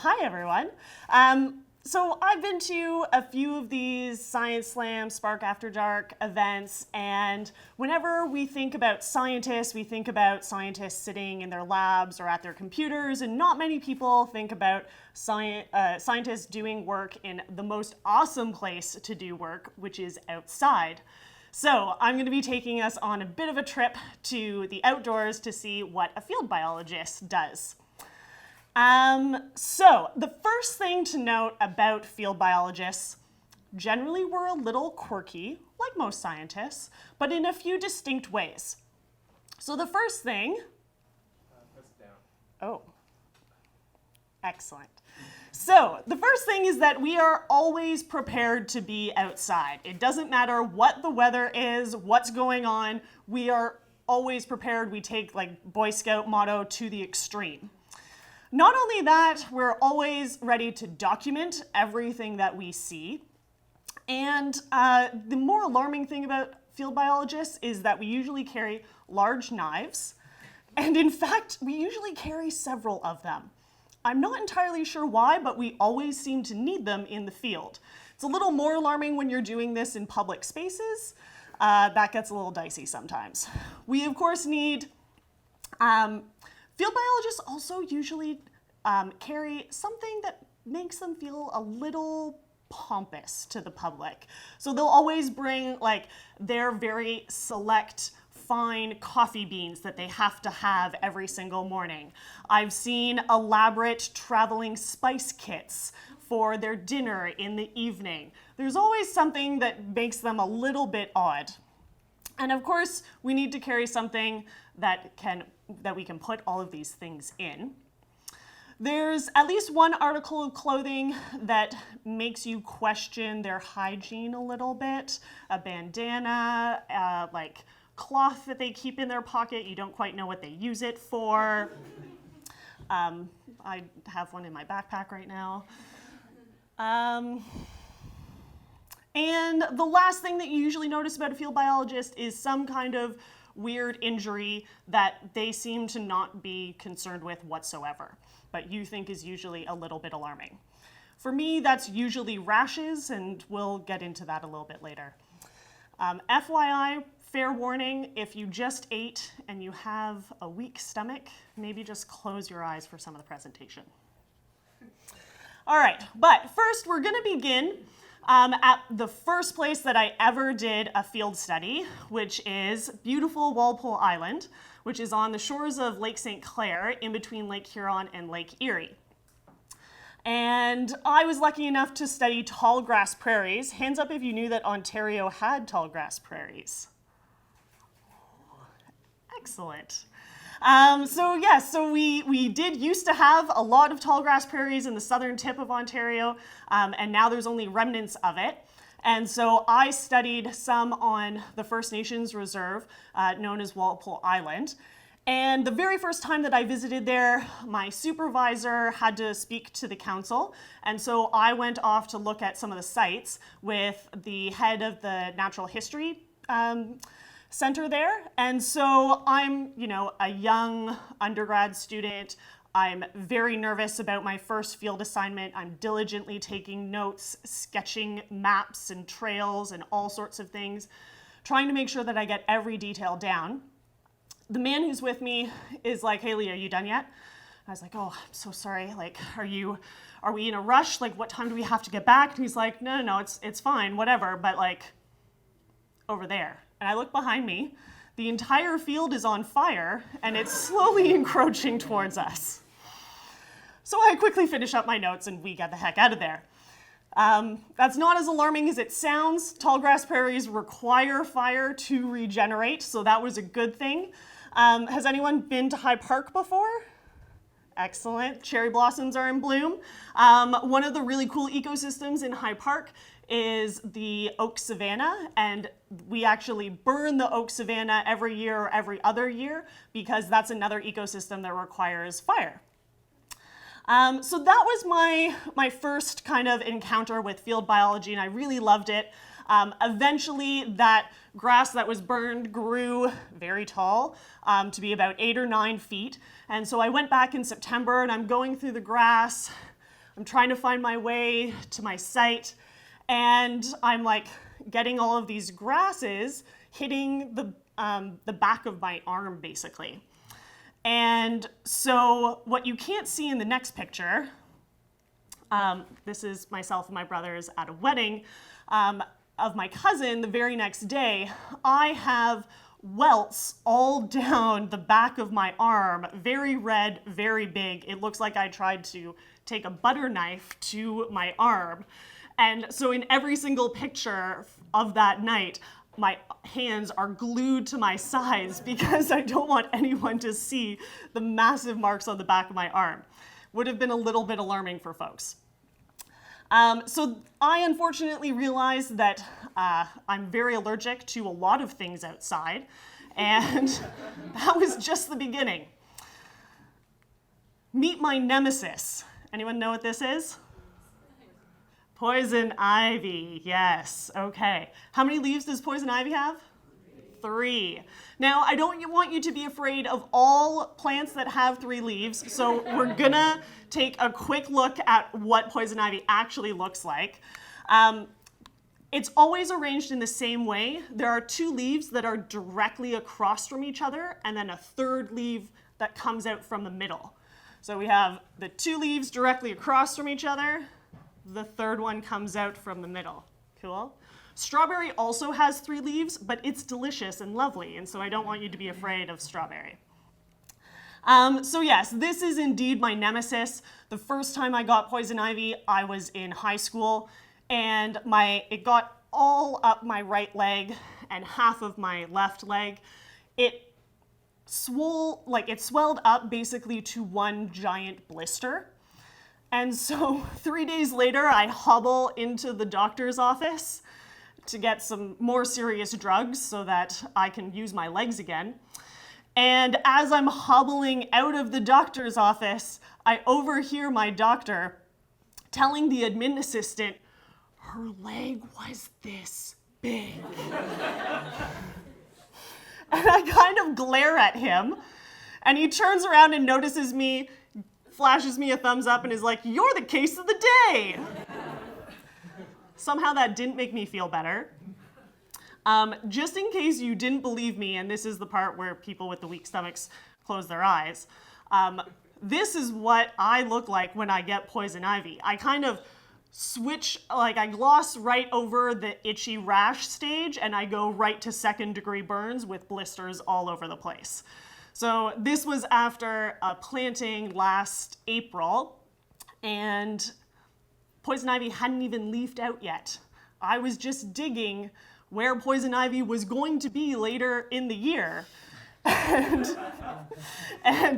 Hi, everyone. So I've been to a few of these Science Slam, Spark After Dark events, and whenever we think about scientists, we think about scientists sitting in their labs or at their computers, and not many people think about scientists doing work in the most awesome place to do work, which is outside. So I'm going to be taking us on a bit of a trip to the outdoors to see what a field biologist does. So the first thing to note about field biologists, generally we're a little quirky, like most scientists, but in a few distinct ways. So the first thing... Press down. Oh, excellent. So the first thing is that we are always prepared to be outside. It doesn't matter what the weather is, what's going on, we are always prepared. We take like Boy Scout motto to the extreme. Not only that, we're always ready to document everything that we see. And the more alarming thing about field biologists is that we usually carry large knives. And in fact, we usually carry several of them. I'm not entirely sure why, but we always seem to need them in the field. It's a little more alarming when you're doing this in public spaces. That gets a little dicey sometimes. We, of course, need... Field biologists also usually carry something that makes them feel a little pompous to the public. So they'll always bring like their very select, fine coffee beans that they have to have every single morning. I've seen elaborate traveling spice kits for their dinner in the evening. There's always something that makes them a little bit odd. And of course, we need to carry something that we can put all of these things in. There's at least one article of clothing that makes you question their hygiene a little bit. A bandana, like cloth that they keep in their pocket. You don't quite know what they use it for. I have one in my backpack right now. And the last thing that you usually notice about a field biologist is some kind of weird injury that they seem to not be concerned with whatsoever, but you think is usually a little bit alarming. For me, that's usually rashes, and we'll get into that a little bit later. FYI, fair warning, if you just ate and you have a weak stomach, maybe just close your eyes for some of the presentation. All right, but first we're going to begin at the first place that I ever did a field study, which is beautiful Walpole Island, which is on the shores of Lake St. Clair, in between Lake Huron and Lake Erie. And I was lucky enough to study tall grass prairies. Hands up if you knew that Ontario had tall grass prairies. Excellent. So we did used to have a lot of tall grass prairies in the southern tip of Ontario, and now there's only remnants of it. And so I studied some on the First Nations Reserve, known as Walpole Island. And the very first time that I visited there, my supervisor had to speak to the council. And so I went off to look at some of the sites with the head of the Natural History Center there. And so I'm, a young undergrad student. I'm very nervous about my first field assignment. I'm diligently taking notes, sketching maps and trails and all sorts of things, trying to make sure that I get every detail down. The man who's with me is like, "Hey, Leigh, are you done yet?" I was like, "Oh, I'm so sorry. Like, are we in a rush? Like, what time do we have to get back?" And he's like, No, it's fine, whatever, but like, over there. And I look behind me, the entire field is on fire, and it's slowly encroaching towards us. So I quickly finish up my notes, and we get the heck out of there. That's not as alarming as it sounds. Tall grass prairies require fire to regenerate, so that was a good thing. Has anyone been to High Park before? Excellent. Cherry blossoms are in bloom. One of the really cool ecosystems in High Park is the oak savanna, and we actually burn the oak savanna every year or every other year because that's another ecosystem that requires fire. So that was my first kind of encounter with field biology, and I really loved it. Eventually, that grass that was burned grew very tall, to be about 8 or 9 feet. And so I went back in September, and I'm going through the grass, I'm trying to find my way to my site, and I'm like getting all of these grasses hitting the back of my arm, basically. And so what you can't see in the next picture, this is myself and my brothers at a wedding of my cousin the very next day. I have welts all down the back of my arm, very red, very big. It looks like I tried to take a butter knife to my arm. And so in every single picture of that night, my hands are glued to my sides because I don't want anyone to see the massive marks on the back of my arm. Would have been a little bit alarming for folks. So I unfortunately realized that I'm very allergic to a lot of things outside, and that was just the beginning. Meet my nemesis. Anyone know what this is? Poison ivy, yes, okay. How many leaves does poison ivy have? 3. Now, I don't want you to be afraid of all plants that have 3 leaves, so we're gonna take a quick look at what poison ivy actually looks like. It's always arranged in the same way. There are 2 leaves that are directly across from each other, and then a 3rd leaf that comes out from the middle. So we have the 2 leaves directly across from each other. The 3rd one comes out from the middle. Cool? Strawberry also has 3 leaves, but it's delicious and lovely, and so I don't want you to be afraid of strawberry. So yes, this is indeed my nemesis. The first time I got poison ivy, I was in high school, and it got all up my right leg and half of my left leg. It swelled up basically to one giant blister. And so 3 days later, I hobble into the doctor's office to get some more serious drugs so that I can use my legs again. And as I'm hobbling out of the doctor's office, I overhear my doctor telling the admin assistant, her leg was this big. And I kind of glare at him, and he turns around and notices me, flashes me a thumbs up, and is like, "You're the case of the day." Somehow that didn't make me feel better. Just in case you didn't believe me, and this is the part where people with the weak stomachs close their eyes, this is what I look like when I get poison ivy. I kind of switch, I gloss right over the itchy rash stage, and I go right to 2nd-degree burns with blisters all over the place. So this was after a planting last April, and poison ivy hadn't even leafed out yet. I was just digging where poison ivy was going to be later in the year. And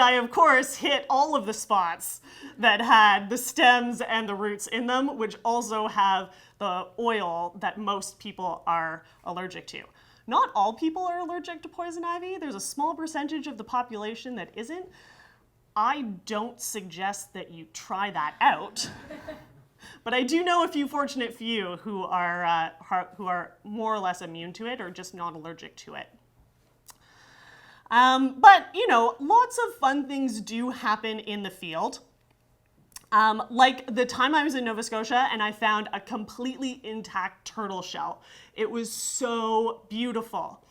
I, of course, hit all of the spots that had the stems and the roots in them, which also have the oil that most people are allergic to. Not all people are allergic to poison ivy. There's a small percentage of the population that isn't. I don't suggest that you try that out. But I do know a few fortunate few who are more or less immune to it or just not allergic to it. But, lots of fun things do happen in the field. Like the time I was in Nova Scotia and I found a completely intact turtle shell. It was so beautiful.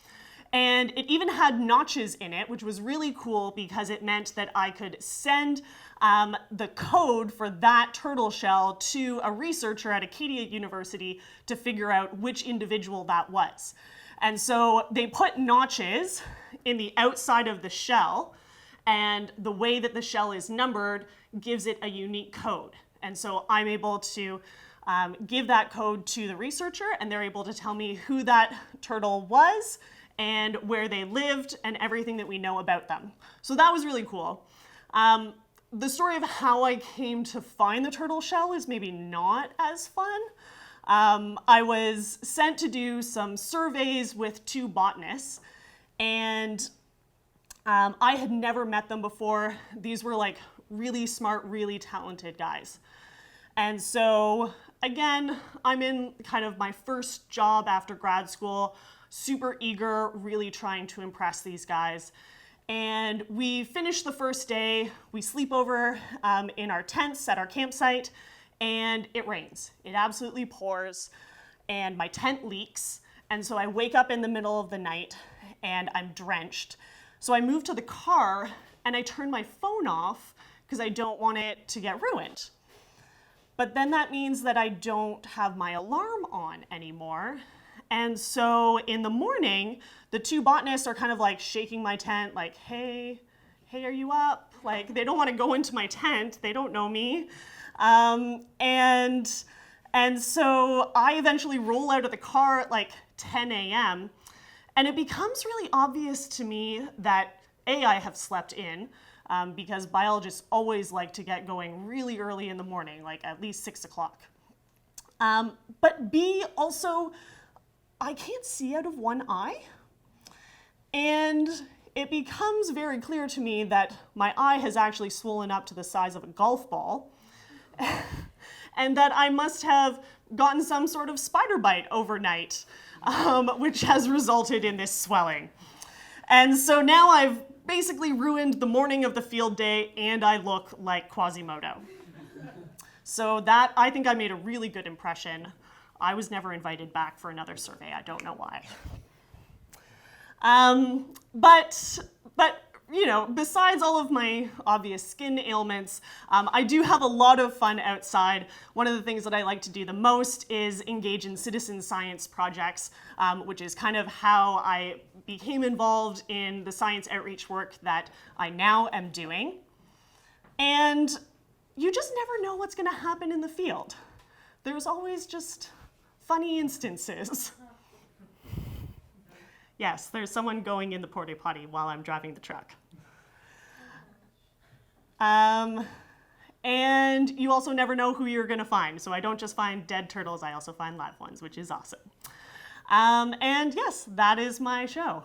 And it even had notches in it, which was really cool because it meant that I could send the code for that turtle shell to a researcher at Acadia University to figure out which individual that was. And so they put notches in the outside of the shell, and the way that the shell is numbered gives it a unique code. And so I'm able to give that code to the researcher, and they're able to tell me who that turtle was and where they lived and everything that we know about them. So that was really cool. The story of how I came to find the turtle shell is maybe not as fun. I was sent to do some surveys with 2 botanists, and I had never met them before. These were like really smart, really talented guys. And so again, I'm in kind of my first job after grad school, super eager, really trying to impress these guys. And we finish the first day, we sleep over in our tents at our campsite, and it rains. It absolutely pours, and my tent leaks. And so I wake up in the middle of the night, and I'm drenched. So I move to the car, and I turn my phone off, because I don't want it to get ruined. But then that means that I don't have my alarm on anymore. And so in the morning, the two botanists are kind of like shaking my tent, like, hey, are you up? Like, they don't want to go into my tent. They don't know me. And so I eventually roll out of the car at like 10 a.m. And it becomes really obvious to me that A, I have slept in, because biologists always like to get going really early in the morning, like at least 6 o'clock. But B, also, I can't see out of one eye. And it becomes very clear to me that my eye has actually swollen up to the size of a golf ball, and that I must have gotten some sort of spider bite overnight, which has resulted in this swelling. And so now I've basically ruined the morning of the field day, and I look like Quasimodo. So that, I think I made a really good impression. I was never invited back for another survey. I don't know why. But you know, besides all of my obvious skin ailments, I do have a lot of fun outside. One of the things that I like to do the most is engage in citizen science projects, which is kind of how I became involved in the science outreach work that I now am doing. And you just never know what's going to happen in the field. There's always just funny instances. Yes, there's someone going in the porta potty while I'm driving the truck. And you also never know who you're going to find. So I don't just find dead turtles, I also find live ones, which is awesome. And yes, that is my show.